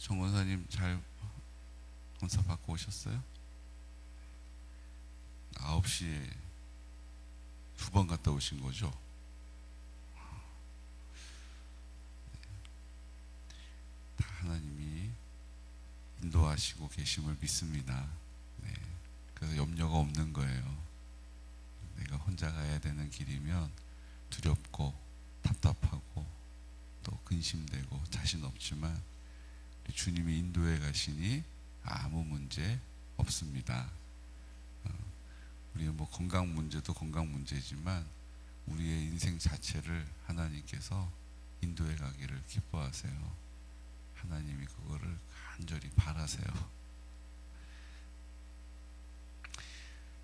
정 권사님 잘 검사 받고 오셨어요? 9시에 2번 갔다 오신 거죠? 다 하나님이 인도하시고 계심을 믿습니다. 네. 그래서 염려가 없는 거예요. 내가 혼자 가야 되는 길이면 두렵고 답답하고 또 근심되고 자신 없지만 주님이 인도해 가시니 아무 문제 없습니다. 우리의 뭐 건강 문제도 건강 문제지만 우리의 인생 자체를 하나님께서 인도해 가기를 기뻐하세요. 하나님이 그거를 간절히 바라세요.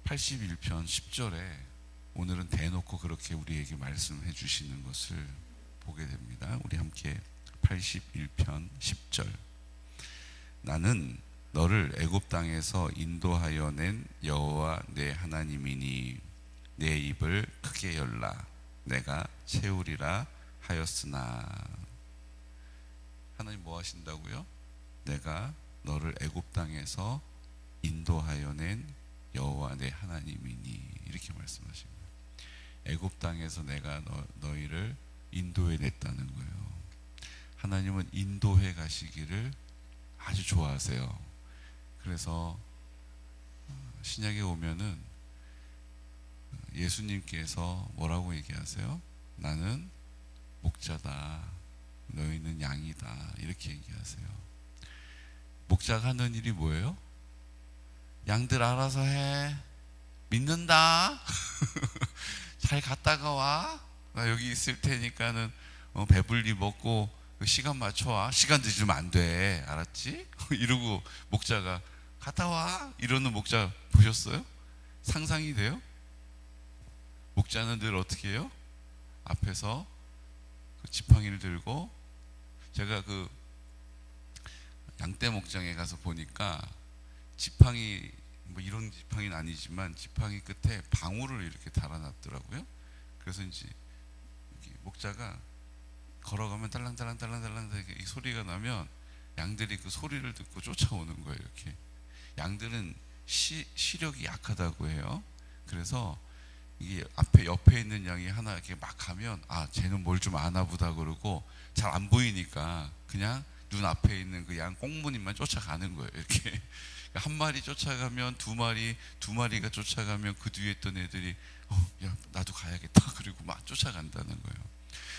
81편 10절에 오늘은 대놓고 그렇게 우리에게 말씀해 주시는 것을 보게 됩니다. 우리 함께 81편 10절. 나는 너를 애굽 땅에서 인도하여 낸 여호와 내 하나님이니 내 입을 크게 열라 내가 채우리라 하였으나. 하나님 뭐 하신다고요? 내가 너를 애굽 땅에서 인도하여 낸 여호와 내 하나님이니 이렇게 말씀하신 거예요. 애굽 땅에서 내가 너희를 인도해 냈다는 거예요. 하나님은 인도해 가시기를 아주 좋아하세요. 그래서 신약에 오면은 예수님께서 뭐라고 얘기하세요? 나는 목자다, 너희는 양이다 이렇게 얘기하세요. 목자가 하는 일이 뭐예요? 양들 알아서 해, 믿는다. 잘 갔다가 와, 나 여기 있을 테니까는 배불리 먹고 시간 맞춰와. 시간 늦으면 안 돼, 알았지? 이러고 목자가 갔다 와 이러는 목자 보셨어요? 상상이 돼요? 목자는 늘 어떻게 해요? 앞에서 그 지팡이를 들고, 제가 그 양떼 목장에 가서 보니까 지팡이, 뭐 이런 지팡이는 아니지만 지팡이 끝에 방울을 이렇게 달아놨더라고요. 그래서 이제 목자가 걸어가면 딸랑딸랑딸랑딸랑 이 소리가 나면 양들이 그 소리를 듣고 쫓아오는 거예요. 이렇게 양들은 시력이 약하다고 해요. 그래서 이게 옆에 있는 양이 하나 이렇게 막 가면 아, 쟤는 뭘 좀 아나 보다 그러고 잘 안 보이니까 그냥 눈 앞에 있는 그 양 꽁무니만 쫓아가는 거예요. 이렇게 한 마리 쫓아가면 두 마리가 쫓아가면 그 뒤에 있던 애들이 야, 나도 가야겠다 그리고 막 쫓아간다는 거예요.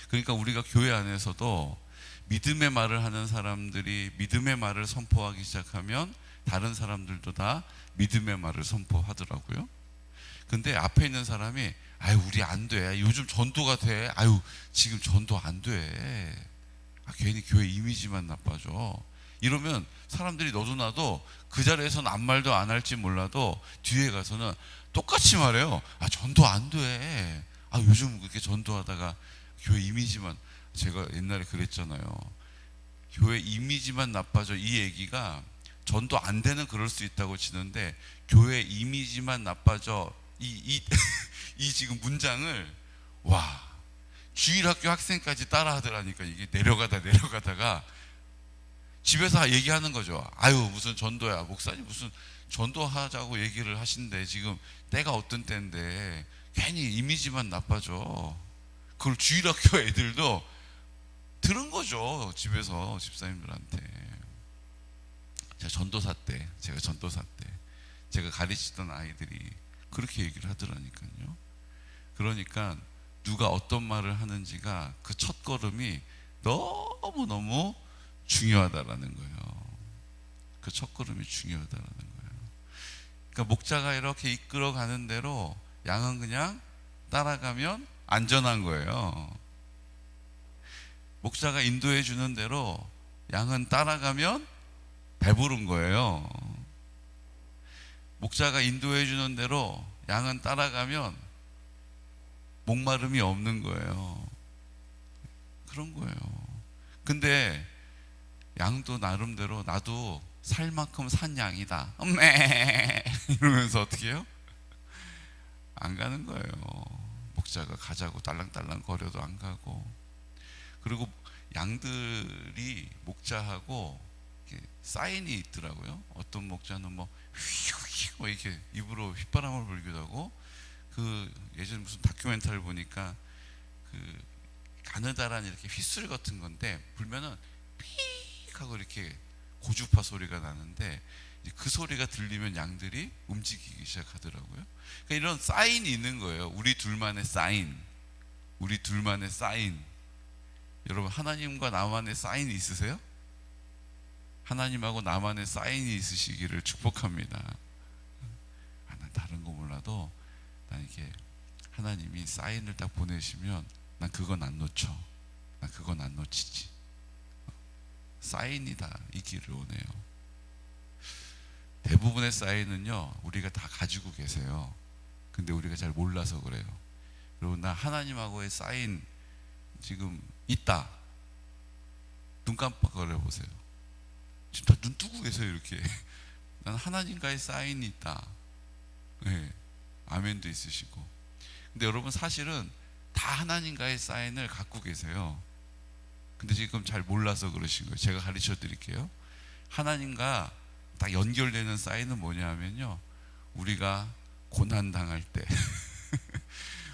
그러니까 우리가 교회 안에서도 믿음의 말을 하는 사람들이 믿음의 말을 선포하기 시작하면 다른 사람들도 다 믿음의 말을 선포하더라고요. 근데 앞에 있는 사람이 아유, 우리 안 돼, 요즘 전도가 돼, 아유, 지금 전도 안 돼, 괜히 교회 이미지만 나빠져, 이러면 사람들이 너도 나도 그 자리에서는 아무 말도 안 할지 몰라도 뒤에 가서는 똑같이 말해요. 아, 전도 안 돼, 아, 요즘 그렇게 전도하다가 교회 이미지만, 제가 옛날에 그랬잖아요. 교회 이미지만 나빠져, 이 얘기가 전도 안 되는 그럴 수 있다고 치는데 교회 이미지만 나빠져 이 지금 문장을 와, 주일학교 학생까지 따라 하더라니까. 이게 내려가다가 집에서 얘기하는 거죠. 아유, 무슨 전도야, 목사님 무슨 전도하자고 얘기를 하신대, 지금 때가 어떤 때인데 괜히 이미지만 나빠져. 그걸 주일학교 애들도 들은 거죠, 집에서 집사님들한테. 제가 전도사 때 제가 가르치던 아이들이 그렇게 얘기를 하더라니까요. 그러니까 누가 어떤 말을 하는지가 그 첫 걸음이 너무너무 중요하다라는 거예요. 그 첫 걸음이 중요하다라는 거예요. 그러니까 목자가 이렇게 이끌어 가는 대로 양은 그냥 따라가면 안전한 거예요. 목자가 인도해 주는 대로 양은 따라가면 배부른 거예요. 목자가 인도해 주는 대로 양은 따라가면 목마름이 없는 거예요. 그런 거예요. 근데 양도 나름대로 나도 살 만큼 산 양이다, 이러면서 어떻게 해요? 안 가는 거예요. 목자가 가자고 딸랑딸랑 거려도 안 가고. 그리고 양들이 목자하고 이렇게 사인이 있더라고요. 어떤 목자는 뭐 휘휘 뭐 이렇게 입으로 휘바람을 불기도 하고, 그 예전 무슨 다큐멘터리를 보니까 그 가느다란 이렇게 휘술 같은 건데 불면은 픽 하고 이렇게 고주파 소리가 나는데, 그 소리가 들리면 양들이 움직이기 시작하더라고요. 그러니까 이런 사인이 있는 거예요. 우리 둘만의 사인, 우리 둘만의 사인. 여러분, 하나님과 나만의 사인이 있으세요? 하나님하고 나만의 사인이 있으시기를 축복합니다. 난 다른 거 몰라도 난 이게 하나님이 사인을 딱 보내시면 난 그건 안 놓쳐. 난 그건 안 놓치지. 사인이 다 있기를 원해요. 대부분의 사인은요, 우리가 다 가지고 계세요. 근데 우리가 잘 몰라서 그래요. 여러분, 나 하나님하고의 사인 지금 있다. 눈 깜빡거려 보세요. 지금 다 눈 뜨고 계세요, 이렇게. 난 하나님과의 사인이 있다. 네, 아멘도 있으시고. 근데 여러분, 사실은 다 하나님과의 사인을 갖고 계세요. 근데 지금 잘 몰라서 그러신 거예요. 제가 가르쳐 드릴게요. 하나님과 딱 연결되는 사인은 뭐냐 하면요, 우리가 고난당할 때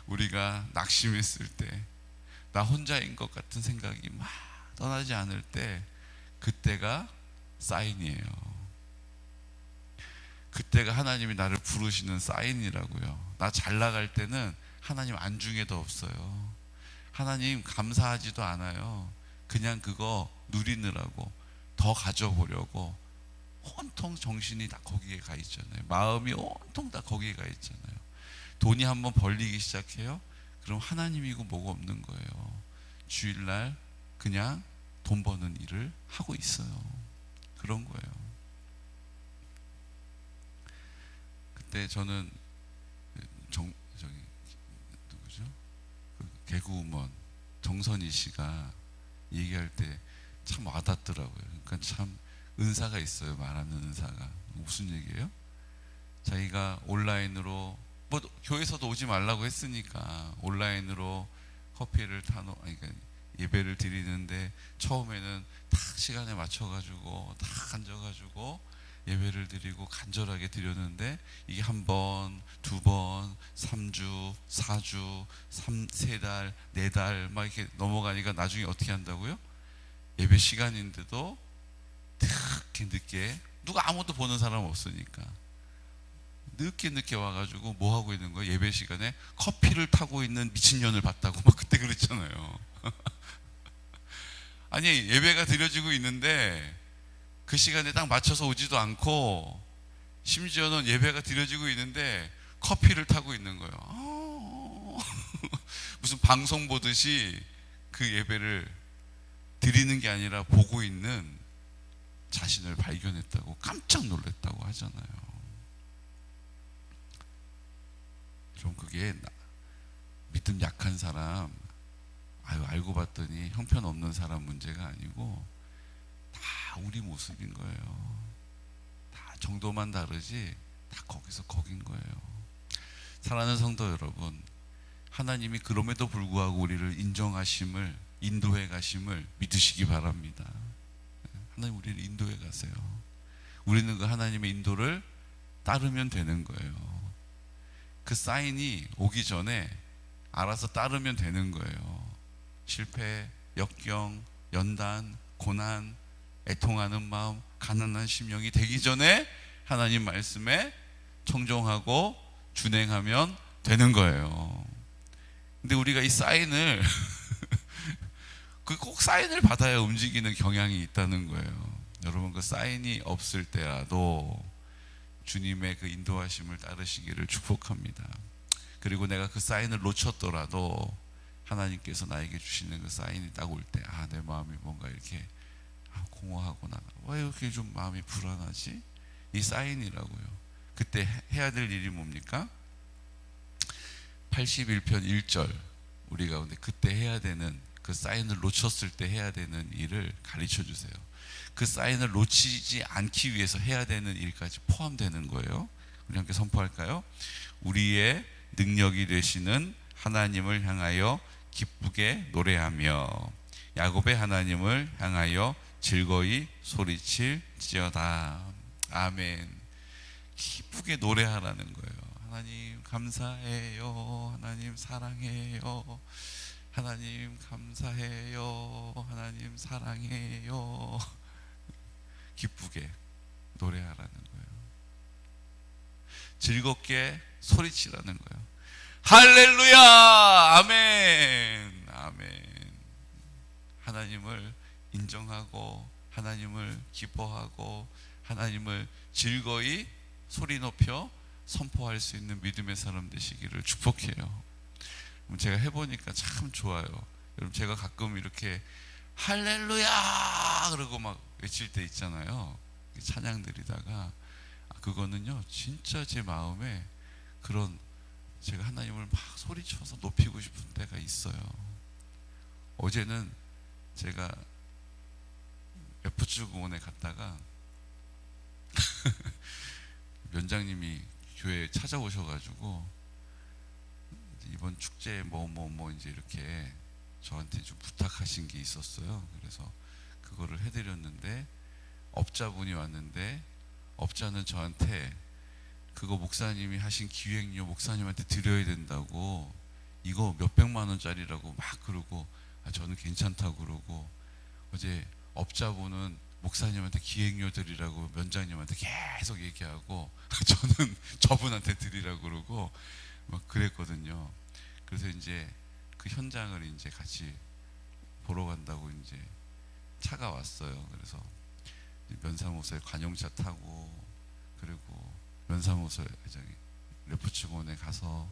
우리가 낙심했을 때, 나 혼자인 것 같은 생각이 막 떠나지 않을 때, 그때가 사인이에요. 그때가 하나님이 나를 부르시는 사인이라고요. 나 잘 나갈 때는 하나님 안중에도 없어요. 하나님 감사하지도 않아요. 그냥 그거 누리느라고, 더 가져보려고 온통 정신이 다 거기에 가 있잖아요. 마음이 온통 다 거기에 가 있잖아요. 돈이 한번 벌리기 시작해요? 그럼 하나님이고 뭐가 없는 거예요. 주일날 그냥 돈 버는 일을 하고 있어요. 그런 거예요. 그때 저는 누구죠? 그 개그우먼 정선희 씨가 얘기할 때 참 와닿더라고요. 그러니까 참 은사가 있어요. 말하는 은사가. 무슨 얘기예요? 자기가 온라인으로, 뭐 교회에서도 오지 말라고 했으니까 온라인으로 커피를 그러니까 예배를 드리는데, 처음에는 딱 시간에 맞춰가지고 딱 앉아가지고 예배를 드리고 간절하게 드렸는데, 이게 한 번, 두 번, 3주, 4주, 3달, 4달 막 이렇게 넘어가니까 나중에 어떻게 한다고요? 예배 시간인데도 특히 늦게, 누가 아무도 보는 사람 없으니까 늦게 와가지고 뭐 하고 있는 거예요? 예배 시간에 커피를 타고 있는 미친년을 봤다고 막 그때 그랬잖아요. 아니, 예배가 드려지고 있는데 그 시간에 딱 맞춰서 오지도 않고, 심지어는 예배가 드려지고 있는데 커피를 타고 있는 거예요. 무슨 방송 보듯이 그 예배를 드리는 게 아니라 보고 있는 자신을 발견했다고 깜짝 놀랐다고 하잖아요. 좀 그게 믿음 약한 사람, 알고 봤더니 형편없는 사람 문제가 아니고 다 우리 모습인 거예요. 다 정도만 다르지 다 거기서 거긴 거예요. 사랑하는 성도 여러분, 하나님이 그럼에도 불구하고 우리를 인정하심을, 인도해 가심을 믿으시기 바랍니다. 하나님 우리를 인도해 가세요. 우리는 그 하나님의 인도를 따르면 되는 거예요. 그 사인이 오기 전에 알아서 따르면 되는 거예요. 실패, 역경, 연단, 고난, 애통하는 마음, 가난한 심령이 되기 전에 하나님 말씀에 청종하고 준행하면 되는 거예요. 근데 우리가 이 사인을 꼭 사인을 받아야 움직이는 경향이 있다는 거예요. 여러분, 그 사인이 없을 때라도 주님의 그 인도하심을 따르시기를 축복합니다. 그리고 내가 그 사인을 놓쳤더라도 하나님께서 나에게 주시는 그 사인이 딱 올 때, 내 마음이 뭔가 이렇게 공허하구나, 왜 이렇게 좀 마음이 불안하지? 이 사인이라고요. 그때 해야 될 일이 뭡니까? 81편 1절, 우리 가운데 그때 해야 되는, 그 사인을 놓쳤을 때 해야 되는 일을 가르쳐 주세요. 그 사인을 놓치지 않기 위해서 해야 되는 일까지 포함되는 거예요. 우리 함께 선포할까요? 우리의 능력이 되시는 하나님을 향하여 기쁘게 노래하며, 야곱의 하나님을 향하여 즐거이 소리칠지어다. 아멘. 기쁘게 노래하라는 거예요. 하나님 감사해요. 하나님 사랑해요. 하나님 감사해요. 하나님 사랑해요. 기쁘게 노래하라는 거예요. 즐겁게 소리치라는 거예요. 할렐루야! 아멘! 아멘. 하나님을 인정하고 하나님을 기뻐하고 하나님을 즐거이 소리 높여 선포할 수 있는 믿음의 사람 되시기를 축복해요. 제가 해보니까 참 좋아요. 여러분, 제가 가끔 이렇게 할렐루야 그러고 막 외칠 때 있잖아요. 찬양 드리다가 그거는요 진짜 제 마음에 그런, 제가 하나님을 막 소리쳐서 높이고 싶은 때가 있어요. 어제는 제가 F축공원에 갔다가 면장님이 교회에 찾아오셔가지고 이번 축제에 뭐 이제 이렇게 저한테 좀 부탁하신 게 있었어요. 그래서 그거를 해드렸는데 업자분이 왔는데 업자는 저한테 그거 목사님이 하신 기획료 목사님한테 드려야 된다고, 이거 몇백만 원짜리라고 막 그러고, 저는 괜찮다고 그러고, 어제 업자분은 목사님한테 기획료 드리라고 면장님한테 계속 얘기하고 저는 저분한테 드리라고 그러고 막 그랬거든요. 그래서 이제 그 현장을 이제 같이 보러 간다고 이제 차가 왔어요. 그래서 면사무소에 관용차 타고, 그리고 면사무소에 저기 레포츠공원에 가서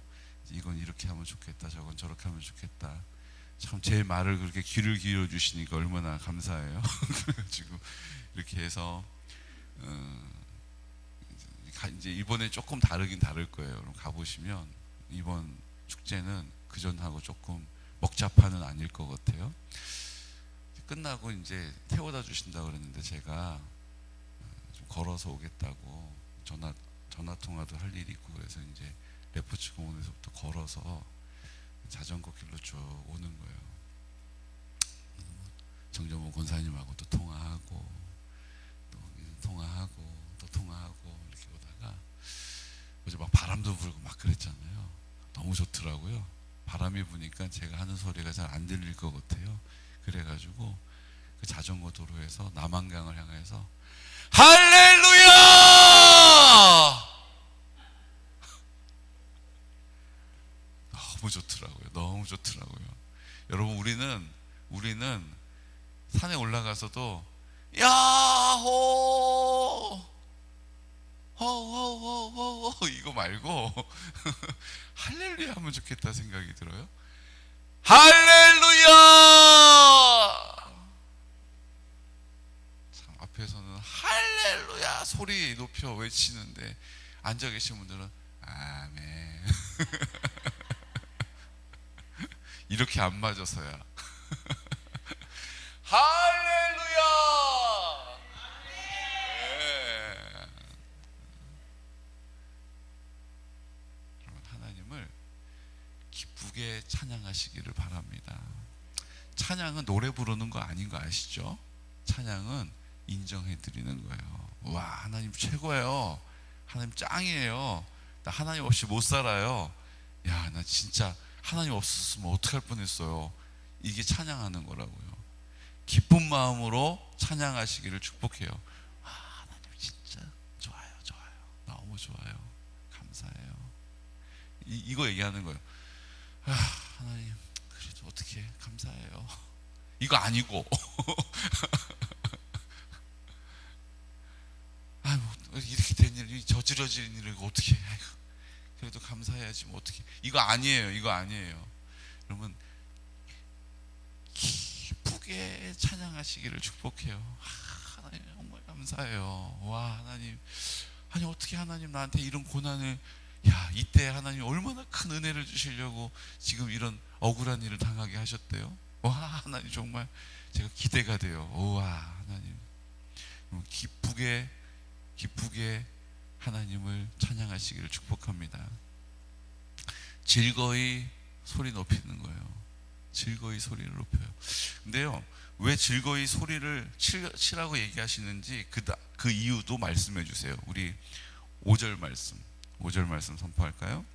이건 이렇게 하면 좋겠다, 저건 저렇게 하면 좋겠다. 참 제 말을 그렇게 귀를 기울여 주시니까 얼마나 감사해요. 그래가지고 이렇게 해서 이제 이번에 조금 다르긴 다를 거예요. 그럼 가보시면 이번 축제는 그전하고 조금 먹자파는 아닐 것 같아요. 끝나고 이제 태워다 주신다고 그랬는데 제가 좀 걸어서 오겠다고 전화 통화도 할 일이 있고 그래서 이제 레포츠 공원에서부터 걸어서 자전거 길로 쭉 오는 거예요. 정정훈 권사님하고 또 통화하고 또 통화하고 이렇게 오다가 어제 막 바람도 불고 막 그랬잖아요. 너무 좋더라고요. 바람이 부니까 제가 하는 소리가 잘 안 들릴 것 같아요. 그래가지고 그 자전거 도로에서 남한강을 향해서 할렐루야! 너무 좋더라고요. 너무 좋더라고요. 여러분, 우리는 산에 올라가서도 야호 호호호호 이거 말고 할렐루야 하면 좋겠다 생각이 들어요. 할렐루야! 참, 앞에서는 할렐루야 소리 높여 외치는데 앉아 계신 분들은 아멘 이렇게 안 맞아서야. 할렐루야! 네. 그러면 하나님을 기쁘게 찬양하시기를 바랍니다. 찬양은 노래 부르는 거 아닌 거 아시죠? 찬양은 인정해 드리는 거예요. 와, 하나님 최고예요. 하나님 짱이에요. 나 하나님 없이 못 살아요. 야, 나 진짜 하나님 없었으면 어떡할 뻔했어요. 이게 찬양하는 거라고요. 기쁜 마음으로 찬양하시기를 축복해요. 아, 하나님 진짜 좋아요. 너무 좋아요. 감사해요. 이거 얘기하는 거예요. 아, 하나님 그래도 어떻게 감사해요. 이거 아니고 아이고 이렇게 된 일, 저지러진 일을 어떻게 해. 그래도 감사해야지 뭐 어떻게. 이거 아니에요. 여러분, 기쁘게 찬양하시기를 축복해요. 하나님 정말 감사해요. 와, 하나님 어떻게 하나님 나한테 이런 고난을, 야, 이때 하나님 얼마나 큰 은혜를 주시려고 지금 이런 억울한 일을 당하게 하셨대요. 와, 하나님 정말 제가 기대가 돼요. 와, 하나님 기쁘게 하나님을 찬양하시기를 축복합니다. 즐거이 소리 높이는 거예요. 즐거이 소리를 높여요. 근데요, 왜 즐거이 소리를 치라고 얘기하시는지 그 이유도 말씀해 주세요. 우리 5절 말씀 선포할까요?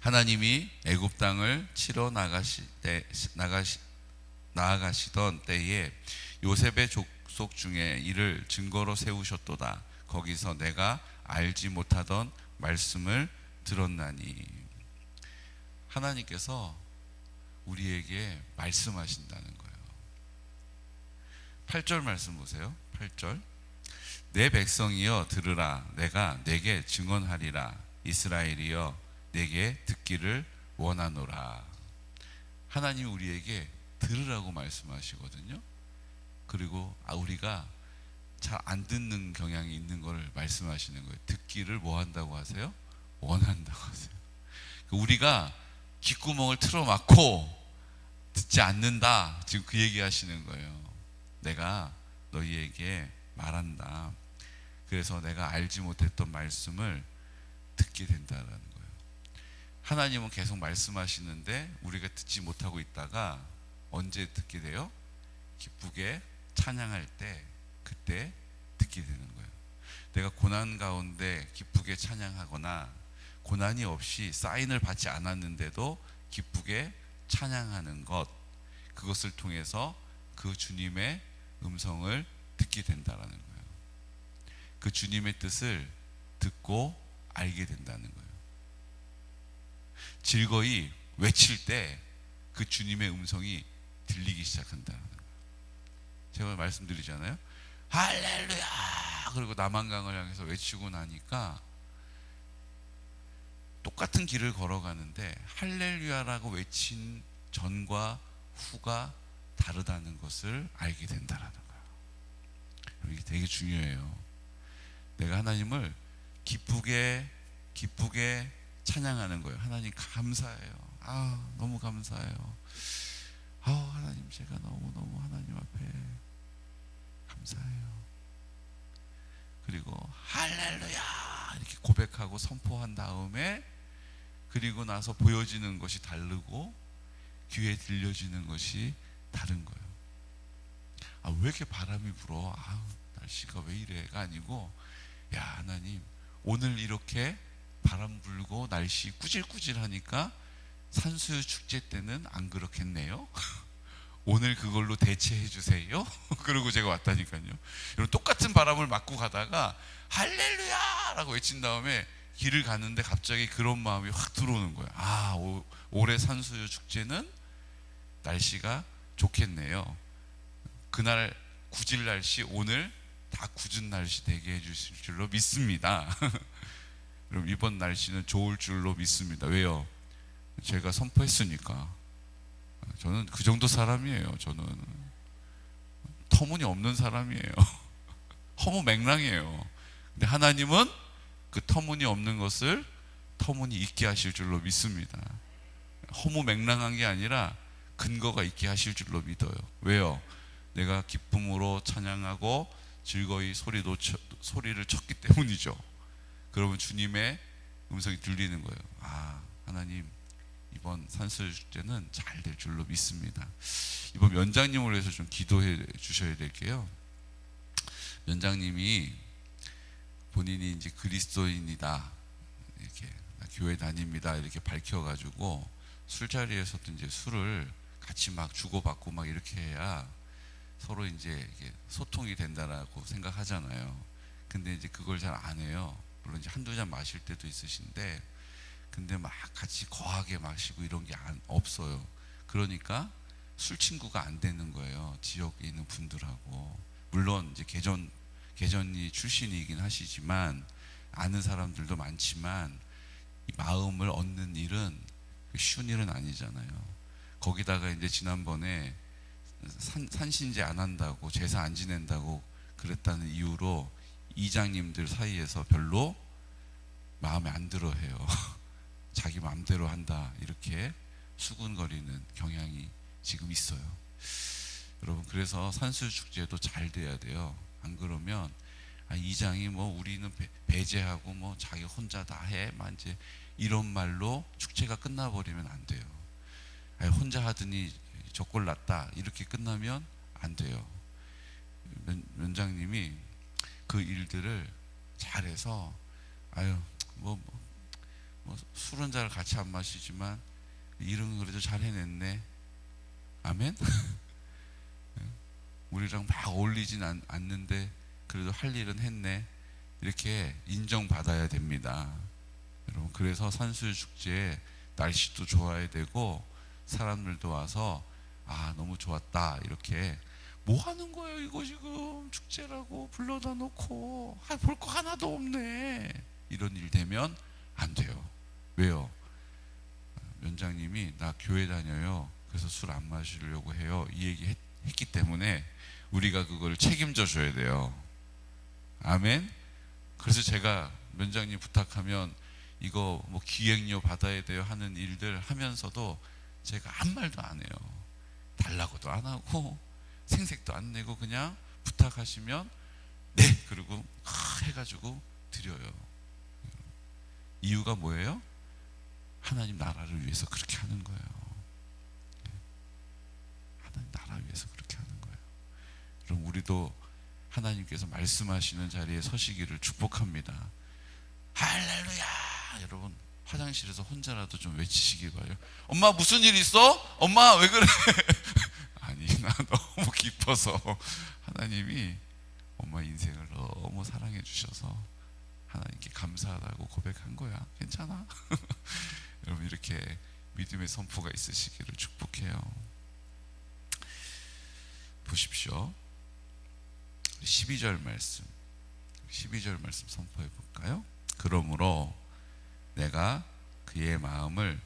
하나님이 애굽 땅을 치러 나아가시던 때에 요셉의 족속 중에 이를 증거로 세우셨도다. 거기서 내가 알지 못하던 말씀을 들었나니. 하나님께서 우리에게 말씀하신다는 거예요. 8절 말씀 보세요. 8절. 내 백성이여 들으라. 내가 내게 증언하리라. 이스라엘이여 내게 듣기를 원하노라. 하나님이 우리에게 들으라고 말씀하시거든요. 그리고 우리가 잘 안 듣는 경향이 있는 걸 말씀하시는 거예요. 듣기를 뭐 한다고 하세요? 원한다고 하세요. 우리가 귓구멍을 틀어막고 듣지 않는다. 지금 그 얘기 하시는 거예요. 내가 너희에게 말한다. 그래서 내가 알지 못했던 말씀을 듣게 된다라는 거예요. 하나님은 계속 말씀하시는데 우리가 듣지 못하고 있다가 언제 듣게 돼요? 기쁘게 찬양할 때, 그때 듣게 되는 거예요. 내가 고난 가운데 기쁘게 찬양하거나 고난이 없이 사인을 받지 않았는데도 기쁘게 찬양하는 것, 그것을 통해서 그 주님의 음성을 듣게 된다는 거예요. 그 주님의 뜻을 듣고 알게 된다는 거예요. 즐거이 외칠 때 그 주님의 음성이 들리기 시작한다는 거예요. 제가 말씀드리잖아요. 할렐루야! 그리고 남한강을 향해서 외치고 나니까 똑같은 길을 걸어가는데 할렐루야라고 외친 전과 후가 다르다는 것을 알게 된다는 거예요. 이게 되게 중요해요. 내가 하나님을 기쁘게 찬양하는 거예요. 하나님 감사해요. 너무 감사해요. 하나님 제가 너무너무 하나님 앞에 감사해요. 그리고 할렐루야 이렇게 고백하고 선포한 다음에 그리고 나서 보여지는 것이 다르고 귀에 들려지는 것이 다른 거예요. 왜 이렇게 바람이 불어? 날씨가 왜 이래가 아니고, 야 하나님 오늘 이렇게 바람 불고 날씨 꾸질꾸질하니까 산수유 축제 때는 안 그렇겠네요. 오늘 그걸로 대체해 주세요. 그러고 제가 왔다니까요. 여러분 똑같은 바람을 맞고 가다가 할렐루야라고 외친 다음에 길을 가는데 갑자기 그런 마음이 확 들어오는 거예요. 올해 산수유 축제는 날씨가 좋겠네요. 그날 구질 날씨 오늘 다 굳은 날씨 되게 해주실 줄로 믿습니다. 그럼 이번 날씨는 좋을 줄로 믿습니다. 왜요? 제가 선포했으니까. 저는 그 정도 사람이에요. 저는 터무니없는 사람이에요. 허무맹랑해요. 근데 하나님은 그 터무니없는 것을 터무니 있게 하실 줄로 믿습니다. 허무맹랑한 게 아니라 근거가 있게 하실 줄로 믿어요. 왜요? 내가 기쁨으로 찬양하고 즐거이 소리를 쳤기 때문이죠. 그러면 주님의 음성이 들리는 거예요. 하나님 이번 산수유 축제는 잘 될 줄로 믿습니다. 이번 면장님을 위해서 좀 기도해 주셔야 될게요. 면장님이 본인이 이제 그리스도인이다, 이렇게 교회 다닙니다, 이렇게 밝혀가지고 술자리에서도 이제 술을 같이 막 주고받고 막 이렇게 해야 서로 이제 이게 소통이 된다라고 생각하잖아요. 근데 이제 그걸 잘 안 해요. 물론 이제 한두 잔 마실 때도 있으신데, 근데 막 같이 거하게 마시고 이런 게 없어요. 그러니까 술 친구가 안 되는 거예요. 지역에 있는 분들하고. 물론 이제 개전이 출신이긴 하시지만 아는 사람들도 많지만 이 마음을 얻는 일은 쉬운 일은 아니잖아요. 거기다가 이제 지난번에 산신제 안 한다고, 제사 안 지낸다고 그랬다는 이유로 이장님들 사이에서 별로 마음에 안 들어 해요. 자기 마음대로 한다, 이렇게 수군거리는 경향이 지금 있어요. 여러분, 그래서 산수유 축제도 잘 돼야 돼요. 안 그러면 이장이 우리는 배제하고 자기 혼자 다 해, 이제 이런 말로 축제가 끝나버리면 안 돼요. 혼자 하더니 저꼴 났다 이렇게 끝나면 안 돼요. 원장님이 그 일들을 잘해서 아유 뭐 술은 잘 같이 안 마시지만 일은 그래도 잘 해냈네. 아멘. 우리랑 막 어울리진 않는데 그래도 할 일은 했네. 이렇게 인정받아야 됩니다. 여러분, 그래서 산수유 축제에 날씨도 좋아야 되고 사람들도 와서 너무 좋았다 이렇게 뭐 하는 거예요 이거 지금 축제라고 불러다 놓고 볼 거 하나도 없네 이런 일 되면 안 돼요. 왜요? 원장님이 나 교회 다녀요 그래서 술 안 마시려고 해요 이 얘기 했기 때문에 우리가 그걸 책임져 줘야 돼요. 아멘. 그래서 제가 원장님 부탁하면 이거 뭐 기획료 받아야 돼요 하는 일들 하면서도 제가 아무 말도 안 해요. 달라고도 안 하고 생색도 안 내고 그냥 부탁하시면 네 그리고 해가지고 드려요. 이유가 뭐예요? 하나님 나라를 위해서 그렇게 하는 거예요. 하나님 나라 위해서 그렇게 하는 거예요. 그럼 우리도 하나님께서 말씀하시는 자리에 서시기를 축복합니다. 할렐루야. 여러분 화장실에서 혼자라도 좀 외치시기 바래요. 엄마 무슨 일 있어? 엄마 왜 그래? 아니 나 너무 기뻐서 하나님이 엄마 인생을 너무 사랑해 주셔서 하나님께 감사하다고 고백한 거야. 괜찮아? 여러분 이렇게 믿음의 선포가 있으시기를 축복해요. 보십시오. 12절 말씀 12절 말씀 선포해 볼까요? 그러므로 내가 그의 마음을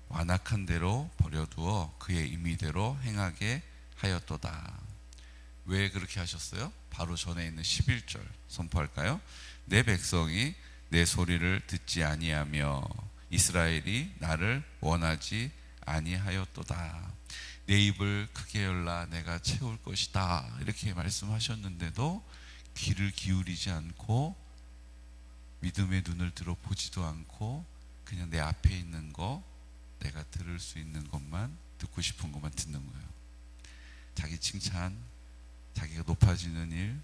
완악한 대로 버려두어 그의 임의대로 행하게 하였도다. 왜 그렇게 하셨어요? 바로 전에 있는 11절 선포할까요? 내 백성이 내 소리를 듣지 아니하며 이스라엘이 나를 원하지 아니하였도다. 내 입을 크게 열라 내가 채울 것이다 이렇게 말씀하셨는데도 귀를 기울이지 않고 믿음의 눈을 들어 보지도 않고 그냥 내 앞에 있는 거 내가 들을 수 있는 것만 듣고 싶은 것만 듣는 거예요. 자기 칭찬, 자기가 높아지는 일,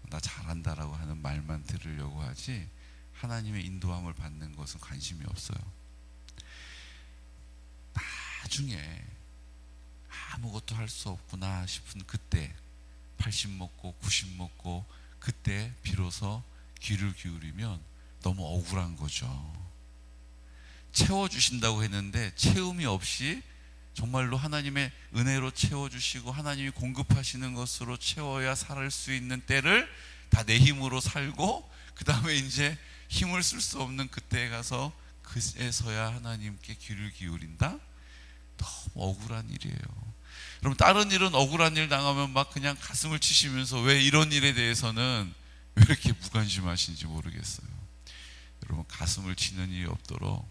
나 잘한다라고 하는 말만 들으려고 하지 하나님의 인도함을 받는 것은 관심이 없어요. 나중에 아무것도 할 수 없구나 싶은 그때 80 먹고 90 먹고 그때 비로소 귀를 기울이면 너무 억울한 거죠. 채워주신다고 했는데 채움이 없이 정말로 하나님의 은혜로 채워주시고 하나님이 공급하시는 것으로 채워야 살 수 있는 때를 다 내 힘으로 살고 그 다음에 이제 힘을 쓸 수 없는 그때에 가서 그에서야 하나님께 귀를 기울인다? 너무 억울한 일이에요. 여러분 다른 일은 억울한 일 당하면 막 그냥 가슴을 치시면서 왜 이런 일에 대해서는 왜 이렇게 무관심하신지 모르겠어요. 여러분 가슴을 치는 일이 없도록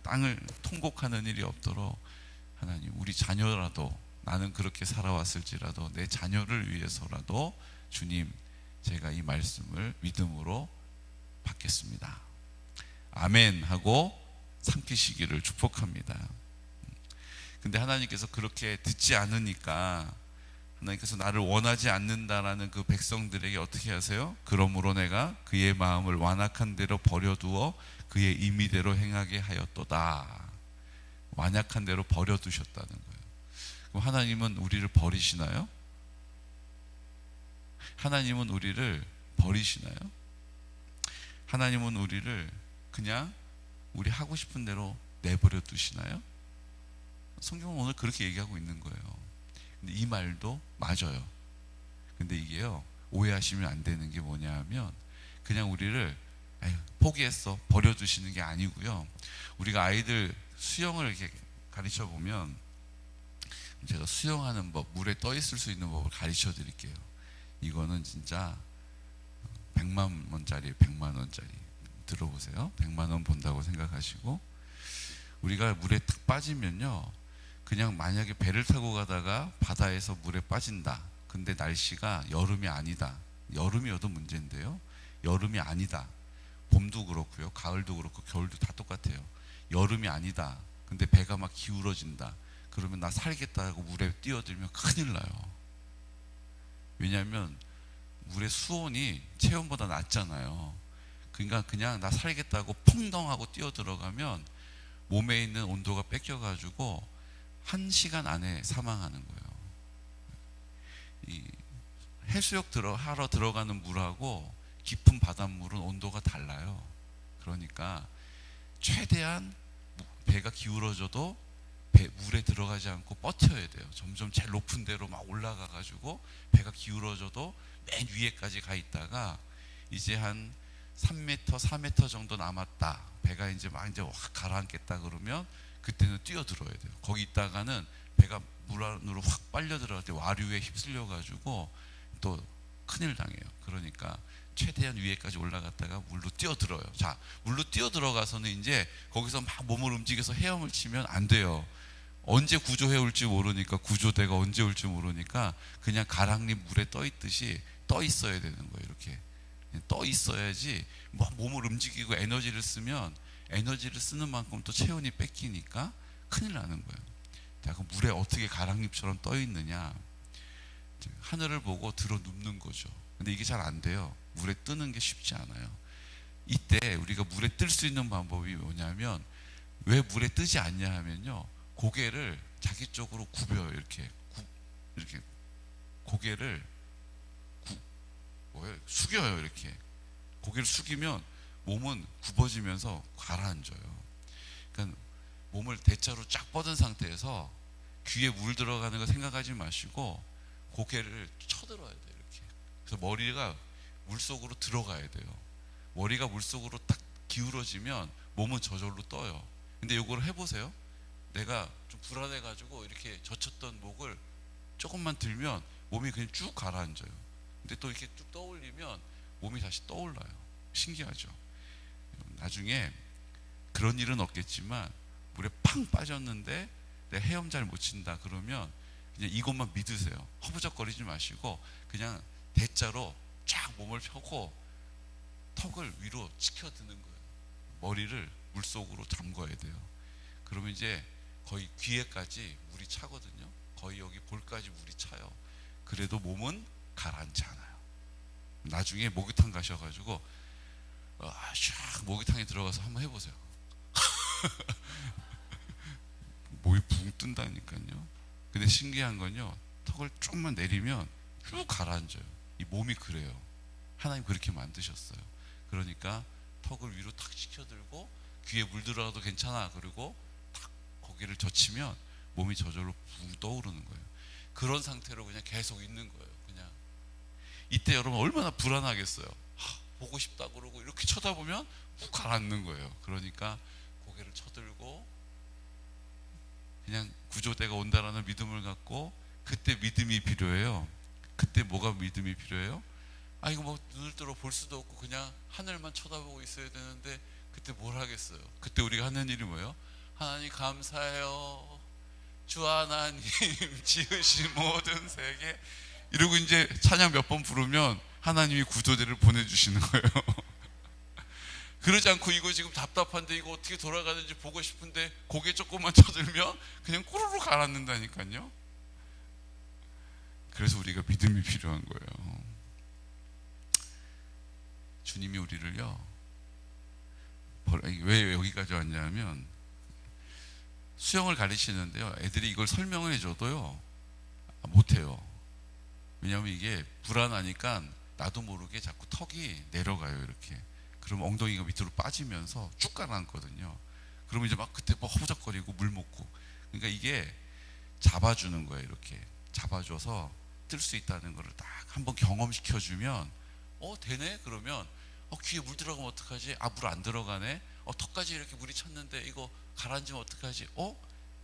땅을 통곡하는 일이 없도록 하나님 우리 자녀라도 나는 그렇게 살아왔을지라도 내 자녀를 위해서라도 주님 제가 이 말씀을 믿음으로 받겠습니다. 아멘 하고 삼키시기를 축복합니다. 근데 하나님께서 그렇게 듣지 않으니까 하나님께서 나를 원하지 않는다라는 그 백성들에게 어떻게 하세요? 그러므로 내가 그의 마음을 완악한 대로 버려두어 그의 임의대로 행하게 하였도다. 완악한 대로 버려두셨다는 거예요. 그럼 하나님은 우리를 버리시나요? 하나님은 우리를 버리시나요? 하나님은 우리를 그냥 우리 하고 싶은 대로 내버려 두시나요? 성경은 오늘 그렇게 얘기하고 있는 거예요. 근데 이 말도 맞아요. 근데 이게요 오해하시면 안 되는 게 뭐냐 하면 그냥 우리를 포기했어 버려두시는 게 아니고요. 우리가 아이들 수영을 이렇게 가르쳐 보면 제가 수영하는 법, 물에 떠 있을 수 있는 법을 가르쳐 드릴게요. 이거는 진짜 100만 원짜리 100만 원짜리 들어보세요. 100만 원 본다고 생각하시고 우리가 물에 탁 빠지면요 그냥 만약에 배를 타고 가다가 바다에서 물에 빠진다. 근데 날씨가 여름이 아니다. 여름이어도 문제인데요. 여름이 아니다. 봄도 그렇고요. 가을도 그렇고 겨울도 다 똑같아요. 여름이 아니다. 근데 배가 막 기울어진다. 그러면 나 살겠다고 물에 뛰어들면 큰일 나요. 왜냐하면 물의 수온이 체온보다 낮잖아요. 그러니까 그냥 나 살겠다고 퐁덩하고 뛰어 들어가면 몸에 있는 온도가 뺏겨가지고 1시간 안에 사망하는 거예요. 이 해수욕 하러 들어가는 물하고 깊은 바닷물은 온도가 달라요. 그러니까 최대한 배가 기울어져도 물에 들어가지 않고 버텨야 돼요. 점점 제일 높은 데로 막 올라가가지고 배가 기울어져도 맨 위에까지 가 있다가 이제 한 3m, 4m 정도 남았다. 배가 이제 확 가라앉겠다 그러면 그때는 뛰어들어야 돼요. 거기 있다가는 배가 물 안으로 확 빨려 들어갈 때 와류에 휩쓸려 가지고 또 큰일 당해요. 그러니까 최대한 위에까지 올라갔다가 물로 뛰어들어요. 자, 물로 뛰어들어가서는 이제 거기서 막 몸을 움직여서 헤엄을 치면 안 돼요. 언제 구조해 올지 모르니까, 구조대가 언제 올지 모르니까 그냥 가랑잎 물에 떠 있듯이 떠 있어야 되는 거예요. 이렇게 떠 있어야지. 뭐 몸을 움직이고 에너지를 쓰면 에너지를 쓰는 만큼 또 체온이 뺏기니까 큰일 나는 거예요. 자, 그럼 물에 어떻게 가랑잎처럼 떠 있느냐? 하늘을 보고 들어 눕는 거죠. 근데 이게 잘 안 돼요. 물에 뜨는 게 쉽지 않아요. 이때 우리가 물에 뜰 수 있는 방법이 뭐냐면, 왜 물에 뜨지 않냐 하면요, 고개를 자기 쪽으로 굽혀요. 이렇게 고개를 숙여요. 이렇게 고개를 숙이면 몸은 굽어지면서 가라앉아요. 그러니까 몸을 대자로 쫙 뻗은 상태에서 귀에 물 들어가는 거 생각하지 마시고 고개를 쳐들어야 돼요. 이렇게. 그래서 머리가 물속으로 들어가야 돼요. 머리가 물속으로 딱 기울어지면 몸은 저절로 떠요. 근데 이걸 해보세요. 내가 좀 불안해가지고 이렇게 젖혔던 목을 조금만 들면 몸이 그냥 쭉 가라앉아요. 근데 또 이렇게 쭉 떠올리면 몸이 다시 떠올라요. 신기하죠? 나중에 그런 일은 없겠지만 물에 팡 빠졌는데 내가 헤엄 잘 못 친다 그러면 그냥 이것만 믿으세요. 허부적거리지 마시고 그냥 대자로 쫙 몸을 펴고 턱을 위로 치켜드는 거예요. 머리를 물속으로 잠궈야 돼요. 그러면 이제 거의 귀에까지 물이 차거든요. 거의 여기 볼까지 물이 차요. 그래도 몸은 가라앉지 않아요. 나중에 목욕탕 가셔가지고 샥 목욕탕에 들어가서 한번 해보세요. 목이 붕 뜬다니까요. 근데 신기한 건요, 턱을 조금만 내리면 쭉 가라앉아요. 이 몸이 그래요. 하나님 그렇게 만드셨어요. 그러니까 턱을 위로 탁 시켜들고 귀에 물 들어가도 괜찮아. 그리고 탁 고개를 젖히면 몸이 저절로 붕 떠오르는 거예요. 그런 상태로 그냥 계속 있는 거예요. 그냥 이때 여러분 얼마나 불안하겠어요. 보고 싶다 그러고 이렇게 쳐다보면 훅 가라앉는 거예요. 그러니까 고개를 쳐들고 그냥 구조대가 온다라는 믿음을 갖고, 그때 믿음이 필요해요. 그때 뭐가 믿음이 필요해요? 이거 뭐 눈을 들어 볼 수도 없고 그냥 하늘만 쳐다보고 있어야 되는데 그때 뭘 하겠어요? 그때 우리가 하는 일이 뭐예요? 하나님 감사해요. 주 하나님 지으신 모든 세계, 이러고 이제 찬양 몇 번 부르면 하나님이 구조대를 보내주시는 거예요. 그러지 않고 이거 지금 답답한데 이거 어떻게 돌아가는지 보고 싶은데 고개 조금만 쳐들면 그냥 꼬르르 가라앉는다니까요. 그래서 우리가 믿음이 필요한 거예요. 주님이 우리를요, 왜 여기까지 왔냐면, 수영을 가르치는데요, 애들이 이걸 설명을 해줘도요 못해요. 왜냐하면 이게 불안하니까 나도 모르게 자꾸 턱이 내려가요. 이렇게. 그럼 엉덩이가 밑으로 빠지면서 쭉 가라앉거든요. 그러면 이제 막 그때 뭐 허우적거리고 물 먹고. 그러니까 이게 잡아주는 거예요. 이렇게 잡아줘서 뜰 수 있다는 거를 딱 한번 경험시켜주면 되네? 그러면 귀에 물 들어가면 어떡하지? 물 안 들어가네? 턱까지 이렇게 물이 찼는데 이거 가라앉으면 어떡하지?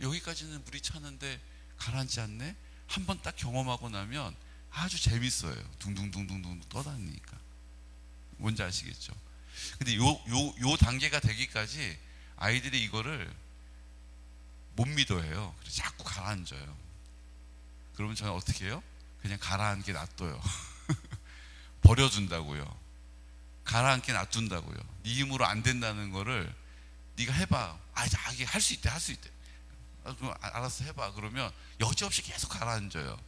여기까지는 물이 찼는데 가라앉지 않네? 한번 딱 경험하고 나면 아주 재밌어요. 둥둥둥둥둥 떠다니니까. 뭔지 아시겠죠? 근데 요 단계가 되기까지 아이들이 이거를 못 믿어해요. 그래서 자꾸 가라앉아요. 그러면 저는 어떻게 해요? 그냥 가라앉게 놔둬요. 버려준다고요. 가라앉게 놔둔다고요. 네 힘으로 안 된다는 거를 네가 해봐. 자기 할 수 있대, 할 수 있대. 그럼 알아서 해봐. 그러면 여지없이 계속 가라앉아요.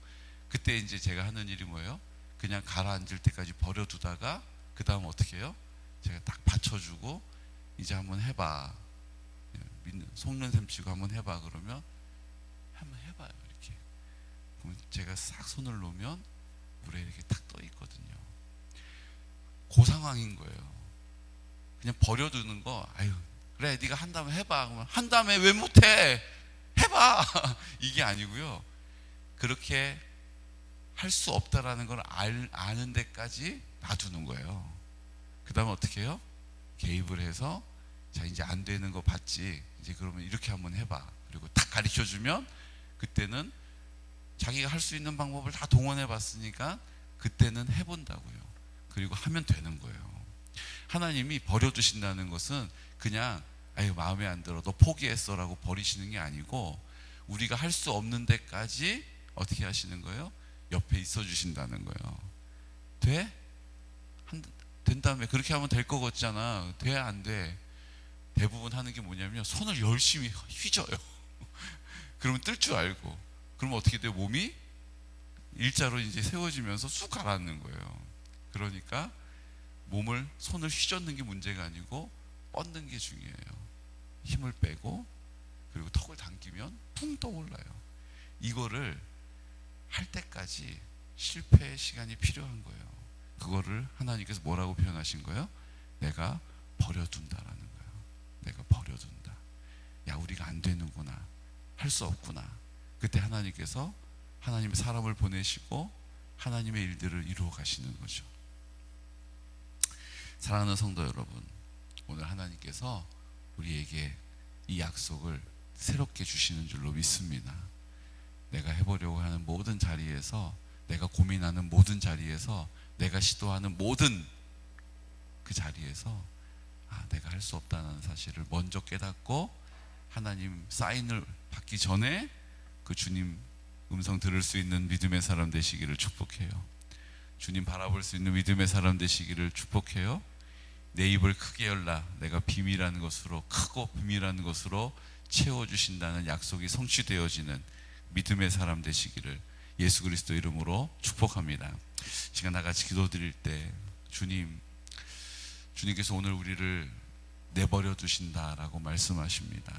그때 이제 제가 하는 일이 뭐예요? 그냥 가라앉을 때까지 버려두다가 그 다음 어떻게 해요? 제가 딱 받쳐주고 이제 한번 해봐. 속는 셈 치고 한번 해봐. 그러면 한번 해봐요. 이렇게. 그럼 제가 싹 손을 놓으면 물에 이렇게 탁 떠 있거든요. 그 상황인 거예요. 그냥 버려두는 거, 아유, 그래, 네가 한다면 해봐. 그러면 한다음에 왜 못해? 해봐. 이게 아니고요. 그렇게 할 수 없다라는 걸 아는 데까지 놔두는 거예요. 그 다음에 어떻게 해요? 개입을 해서, 자, 이제 안 되는 거 봤지? 이제 그러면 이렇게 한번 해봐. 그리고 딱 가르쳐 주면, 그때는 자기가 할 수 있는 방법을 다 동원해 봤으니까, 그때는 해본다고요. 그리고 하면 되는 거예요. 하나님이 버려두신다는 것은 그냥, 아유, 마음에 안 들어, 너 포기했어 라고 버리시는 게 아니고, 우리가 할 수 없는 데까지 어떻게 하시는 거예요? 옆에 있어 주신다는 거예요. 돼? 된 다음에 그렇게 하면 될 거 같잖아. 돼? 안 돼? 대부분 하는 게 뭐냐면 손을 열심히 휘저어요. 그러면 뜰 줄 알고. 그러면 어떻게 돼요? 몸이 일자로 이제 세워지면서 쑥 가라앉는 거예요. 그러니까 손을 휘젓는 게 문제가 아니고 뻗는 게 중요해요. 힘을 빼고 그리고 턱을 당기면 풍 떠올라요. 이거를 할 때까지 실패의 시간이 필요한 거예요. 그거를 하나님께서 뭐라고 표현하신 거예요? 내가 버려둔다라는 거예요. 내가 버려둔다. 야, 우리가 안 되는구나. 할 수 없구나. 그때 하나님께서 하나님의 사람을 보내시고 하나님의 일들을 이루어 가시는 거죠. 사랑하는 성도 여러분, 오늘 하나님께서 우리에게 이 약속을 새롭게 주시는 줄로 믿습니다. 내가 해보려고 하는 모든 자리에서, 내가 고민하는 모든 자리에서, 내가 시도하는 모든 그 자리에서 내가 할 수 없다는 사실을 먼저 깨닫고 하나님 사인을 받기 전에 그 주님 음성 들을 수 있는 믿음의 사람 되시기를 축복해요. 주님 바라볼 수 있는 믿음의 사람 되시기를 축복해요. 내 입을 크게 열라. 내가 비밀한 것으로, 크고 비밀한 것으로 채워주신다는 약속이 성취되어지는 믿음의 사람 되시기를 예수 그리스도 이름으로 축복합니다. 시간 나같이 기도드릴 때 주님께서 오늘 우리를 내버려 두신다라고 말씀하십니다.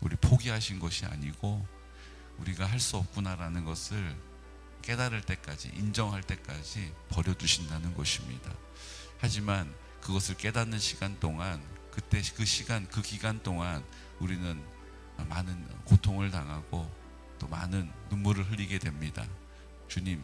우리 포기하신 것이 아니고 우리가 할 수 없구나라는 것을 깨달을 때까지, 인정할 때까지 버려두신다는 것입니다. 하지만 그것을 깨닫는 시간 동안, 그 기간 동안 우리는 많은 고통을 당하고 또 많은 눈물을 흘리게 됩니다. 주님,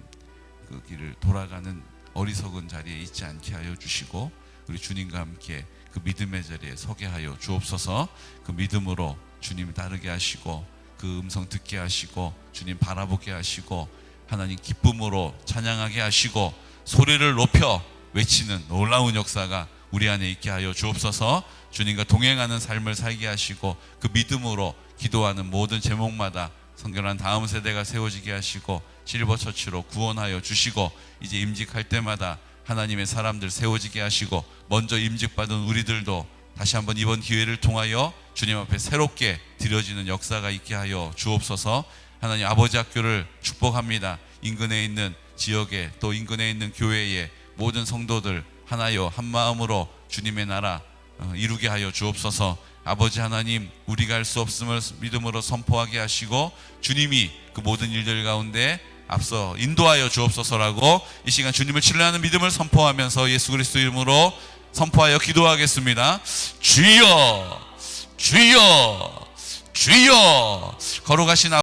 그 길을 돌아가는 어리석은 자리에 있지 않게 하여 주시고 우리 주님과 함께 그 믿음의 자리에 서게 하여 주옵소서. 그 믿음으로 주님 따르게 하시고 그 음성 듣게 하시고 주님 바라보게 하시고 하나님 기쁨으로 찬양하게 하시고 소리를 높여 외치는 놀라운 역사가 우리 안에 있게 하여 주옵소서. 주님과 동행하는 삶을 살게 하시고 그 믿음으로 기도하는 모든 제목마다 성결한 다음 세대가 세워지게 하시고 실버처치로 구원하여 주시고 이제 임직할 때마다 하나님의 사람들 세워지게 하시고 먼저 임직받은 우리들도 다시 한번 이번 기회를 통하여 주님 앞에 새롭게 드려지는 역사가 있게 하여 주옵소서. 하나님 아버지 학교를 축복합니다. 인근에 있는 지역에 또 인근에 있는 교회에 모든 성도들 하나여 한 마음으로 주님의 나라 이루게 하여 주옵소서. 아버지 하나님, 우리가 할 수 없음을 믿음으로 선포하게 하시고 주님이 그 모든 일들 가운데 앞서 인도하여 주옵소서라고 이 시간 주님을 신뢰하는 믿음을 선포하면서 예수 그리스도 이름으로 선포하여 기도하겠습니다. 주여, 주여, 주여. 걸어가신